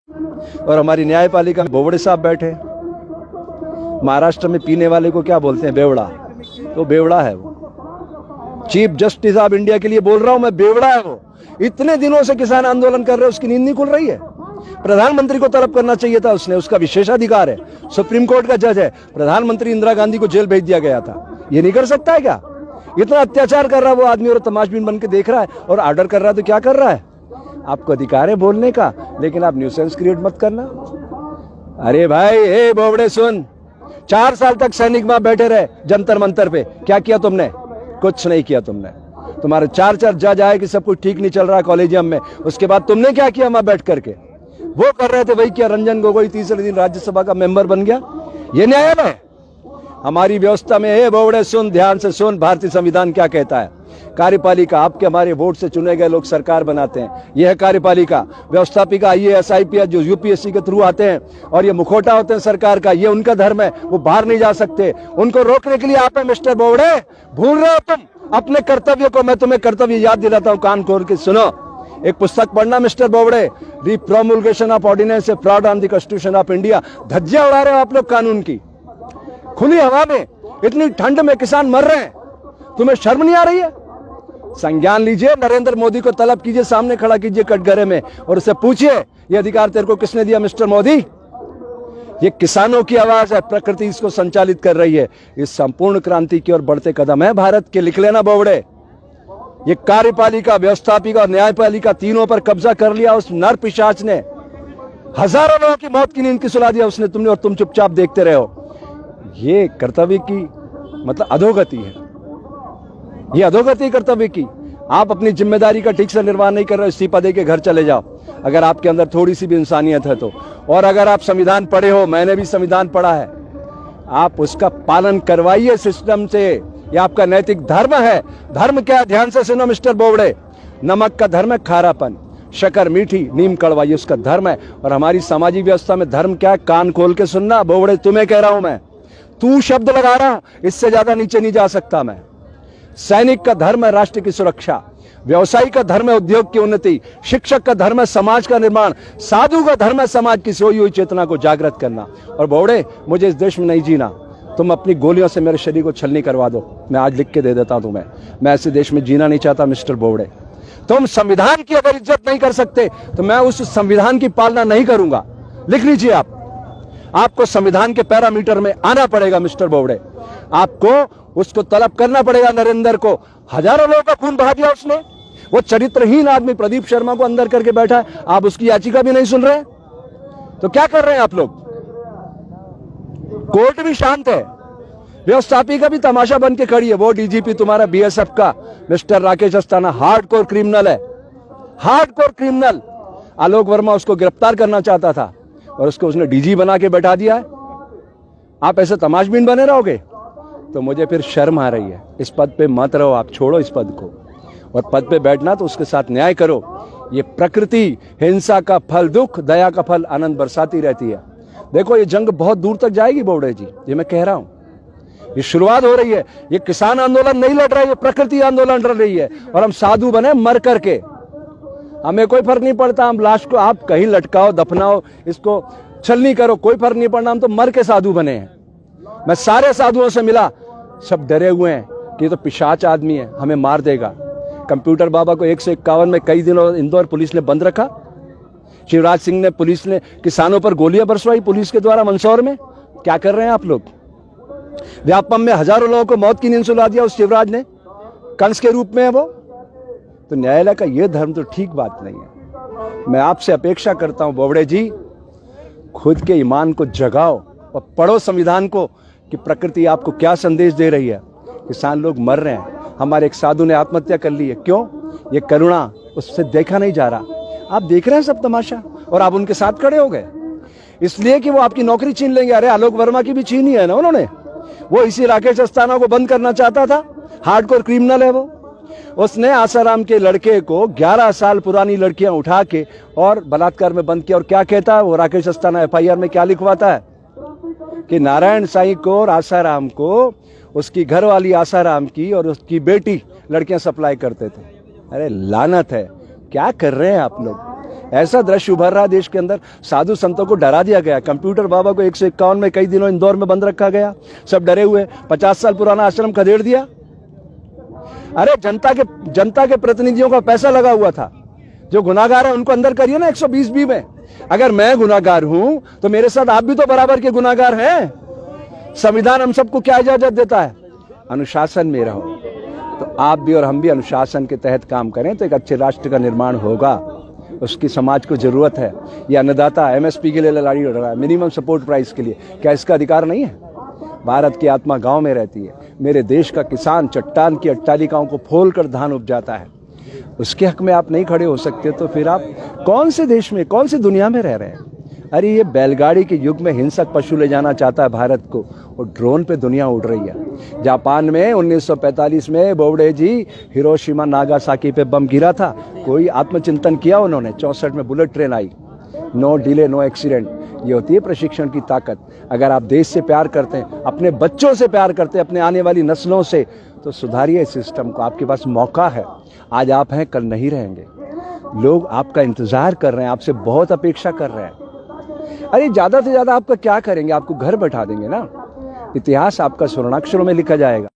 और हमारी न्यायपालिका में बोबड़े साहब बैठे। महाराष्ट्र में पीने वाले को क्या बोलते हैं? बेवड़ा। तो बेवड़ा है वो। चीफ जस्टिस ऑफ इंडिया के लिए बोल रहा हूं मैं, बेवड़ा है वो। इतने दिनों से किसान आंदोलन कर रहे हैं, उसकी नींद नहीं खुल रही है। प्रधानमंत्री को तलब करना चाहिए था उसने, उसका विशेषाधिकार है, सुप्रीम कोर्ट का जज है। प्रधानमंत्री इंदिरा गांधी को जेल भेज दिया गया था, ये नहीं कर सकता है क्या? इतना अत्याचार कर रहा है वो आदमी और तमाशबीन बन के देख रहा है और ऑर्डर कर रहा है। तो क्या कर रहा है? आपको अधिकार है बोलने का, लेकिन आप न्यूसेंस क्रिएट मत करना। अरे भाई, ए बोबड़े सुन, 4 साल तक सैनिक वहां बैठे रहे जंतर मंतर पे, क्या किया तुमने? कुछ नहीं किया तुमने। तुम्हारे 4 जज आए कि सब कुछ ठीक नहीं चल रहा कॉलेजियम में, उसके बाद तुमने क्या किया वहां बैठ करके? वो कर रहे थे वही किया। रंजन गोगोई तीसरे दिन राज्यसभा का मेंबर बन गया। ये न्यायालय है हमारी व्यवस्था में? हे बोबड़े सुन, ध्यान से सुन, भारतीय संविधान क्या कहता है। कार्यपालिका, आपके हमारे वोट से चुने गए लोग सरकार बनाते हैं, यह है कार्यपालिका। व्यवस्थापिका IAS IPS जो UPSC के थ्रू आते हैं और ये मुखौटा होते हैं सरकार का, ये उनका धर्म है, वो बाहर नहीं जा सकते। उनको रोकने के लिए आप हैं मिस्टर बोबड़े। भूल रहे हो तुम अपने कर्तव्य को। मैं तुम्हें कर्तव्य याद दिलाता हूं, कान खोल के सुनो। एक पुस्तक पढ़ना mister Bobde, the promulgation of ordinance, fraud on the constitution of India. धज्जियां उड़ा रहे हो आप लोग कानून की, खुली हवा में, इतनी ठंड में किसान मर रहे हैं, तुम्हें शर्म नहीं आ रही है? संज्ञान लीजिए, नरेंद्र मोदी को तलब कीजिए, सामने खड़ा कीजिए कटघरे में और उससे पूछिए ये अधिकार तेरे को किसने दिया मिस्टर मोदी? ये किसानों की आवाज है, प्रकृति इसको संचालित कर रही है। इस संपूर्ण क्रांति की ओर बढ़ते कदम है भारत के। लिख लेना बोबड़े, ये कार्यपालिका, व्यवस्थापिका और न्यायपालिका तीनों पर कब्जा कर लिया उस नर पिशाच ने। हजारों लोगों की मौत की नींद की सुला दिया उसने, तुमने, और तुम चुपचाप देखते रहे हो। ये कर्तव्य की मतलब अधोगति है, ये अधोगति कर्तव्य की। आप अपनी जिम्मेदारी का ठीक से निर्वाह नहीं कर रहे हो, इस्तीफा दे के घर चले जाओ अगर आपके अंदर थोड़ी सी भी इंसानियत है तो। और अगर आप संविधान पढ़े हो, मैंने भी संविधान पढ़ा है, आप उसका पालन करवाइए सिस्टम से। ये आपका नैतिक धर्म है। धर्म क्या है? ध्यान से सुनो मिस्टर बोबड़े, नमक का धर्म है खारापन, शक्कर मीठी, नीम कड़वा, ये उसका धर्म है। और हमारी सामाजिक व्यवस्था में धर्म क्या है? कान खोल के सुनना बोबड़े, तुम्हें कह रहा हूं मैं, तू शब्द लगा रहा, इससे ज्यादा नीचे नहीं जा सकता मैं। सैनिक का धर्म है राष्ट्र की सुरक्षा, व्यवसायी का धर्म है उद्योग की उन्नति, शिक्षक का धर्म है समाज का निर्माण, साधु का धर्म है समाज की सोई हुई चेतना को जागृत करना। और बोबड़े, मुझे इस देश में नहीं जीना, तुम अपनी गोलियों से मेरे शरीर को छलनी करवा दो, मैं आज लिख के दे देता हूं तुम्हें। मैं ऐसे देश में जीना नहीं चाहता मिस्टर बोबड़े। तुम संविधान की अगर इज्जत नहीं कर सकते तो मैं उस संविधान की पालना नहीं करूंगा। लिख लीजिए आप, आपको संविधान के पैरामीटर में आना पड़ेगा मिस्टर बोबड़े। आपको उसको तलब करना पड़ेगा नरेंद्र को। हजारों लोगों का खून बहा दिया उसने। वो चरित्रहीन आदमी प्रदीप शर्मा को अंदर करके बैठा है, आप उसकी याचिका भी नहीं सुन रहे। तो क्या कर रहे हैं आप लोग? कोर्ट भी शांत है, व्यवस्थापिका भी तमाशा बन के खड़ी है। वो DGP तुम्हारा BSF का mister Rakesh Asthana hardcore criminal है, हार्डकोर क्रिमिनल। आलोक वर्मा उसको गिरफ्तार करना चाहता था और उसको उसने DG बना के बैठा दिया है। आप ऐसे तमाशबीन बने रहोगे तो मुझे फिर शर्म आ रही है। इस पद पे मत रहो आप, छोड़ो इस पद को, और पद पे बैठना तो उसके साथ न्याय करो। ये प्रकृति हिंसा का फल दुख, दया का फल आनंद बरसाती रहती है। देखो ये जंग बहुत दूर तक जाएगी बोबड़े जी, ये मैं कह रहा हूं। ये शुरुआत हो रही है। ये किसान आंदोलन नहीं लड़ रहा है, ये प्रकृति आंदोलन लड़ रही है। और हम साधु बने मर करके, हमें कोई फर्क नहीं पड़ता। हम लाश को आप कहीं लटकाओ, दफनाओ, इसको छलनी करो, कोई फर्क नहीं पड़ना। हम तो मर के साधु बने हैं। मैं सारे साधुओं से मिला, सब डरे हुए हैं कि ये तो पिशाच आदमी है, हमें मार देगा। कंप्यूटर बाबा को 151 में कई दिनों इंदौर पुलिस ने बंद रखा। शिवराज सिंह ने, पुलिस ने किसानों पर गोलियां बरसवाई पुलिस के द्वारा मंदसौर में। क्या कर रहे हैं आप लोग? व्यापम में हजारों लोगों को मौत की नींद सुला दिया उस शिवराज ने, कंस के रूप में है वो। तो न्यायालय का ये धर्म तो ठीक बात नहीं है। मैं आपसे अपेक्षा करता हूं बोबड़े जी, खुद के ईमान को जगाओ और पढ़ो संविधान को कि प्रकृति आपको क्या संदेश दे रही है। किसान लोग मर रहे हैं, हमारे एक साधु ने आत्महत्या कर ली है। क्यों? ये करुणा उससे देखा नहीं जा रहा। आप देख रहे हैं सब तमाशा और आप उनके साथ खड़े हो गए इसलिए कि वो आपकी नौकरी छीन लेंगे। अरे आलोक वर्मा की भी छीनी है ना उन्होंने। वो इसी राकेश अस्थाना को बंद करना चाहता था, हार्डकोर क्रिमिनल है वो। उसने आसाराम के लड़के को 11 साल पुरानी लड़कियां उठा के और बलात्कार में बंद किया। और क्या कहता है वो राकेश अस्थाना FIR में क्या लिखवाता है कि नारायण साईं को और आसाराम को, उसकी घरवाली आसाराम की और उसकी बेटी लड़कियां सप्लाई करते थे। अरे लानत है, क्या कर रहे हैं आप लोग? ऐसा दृश्य उभर रहा है देश के अंदर। साधु संतों को डरा दिया गया। कंप्यूटर बाबा को 151 में कई दिनों इंदौर में बंद रखा गया, सब डरे हुए। 50 साल पुराना आश्रम खदेड़ दिया। अरे जनता के प्रतिनिधियों का पैसा लगा हुआ था। जो गुनाहगार है उनको अंदर करिए ना 120B में। अगर मैं गुनाहगार हूं तो मेरे साथ आप भी तो बराबर के गुनाहगार हैं। संविधान हम सबको क्या इजाजत देता है? अनुशासन में रहो। तो आप भी और हम भी अनुशासन के तहत काम करें तो एक अच्छे राष्ट्र का निर्माण होगा। उसकी समाज को जरूरत है। ये अन्नदाता MSP के लिए लड़ाई लड़ रहा है, मिनिमम सपोर्ट प्राइस के लिए। क्या इसका अधिकार नहीं है? भारत की आत्मा गांव में रहती है। मेरे देश का किसान चट्टान की अट्टालिकाओं को फोल कर धान उपजाता है। उसके हक में आप नहीं खड़े हो सकते तो फिर आप कौन से देश में, कौन सी दुनिया में रह रहे हैं? अरे ये बैलगाड़ी के युग में हिंसक पशु ले जाना चाहता है भारत को, और ड्रोन पे दुनिया उड़ रही है। जापान में 1945 में बोबडे जी हिरोशिमा नागासाकी पे बम गिरा था। कोई आत्मचिंतन किया उन्होंने? 64 में बुलेट ट्रेन आई। No delay no accident. ये होती है प्रशिक्षण की ताकत। अगर आप देश से प्यार करते हैं, अपने बच्चों से प्यार करते हैं, अपने आने वाली नस्लों से, तो सुधारिए इस सिस्टम को। आपके पास मौका है। आज आप हैं, कल नहीं रहेंगे। लोग आपका इंतजार कर रहे हैं, आपसे बहुत अपेक्षा कर रहे हैं। अरे ज्यादा से ज्यादा आपका क्या करेंगे? आपको घर बैठा देंगे ना। इतिहास आपका स्वर्णाक्षरों में लिखा जाएगा।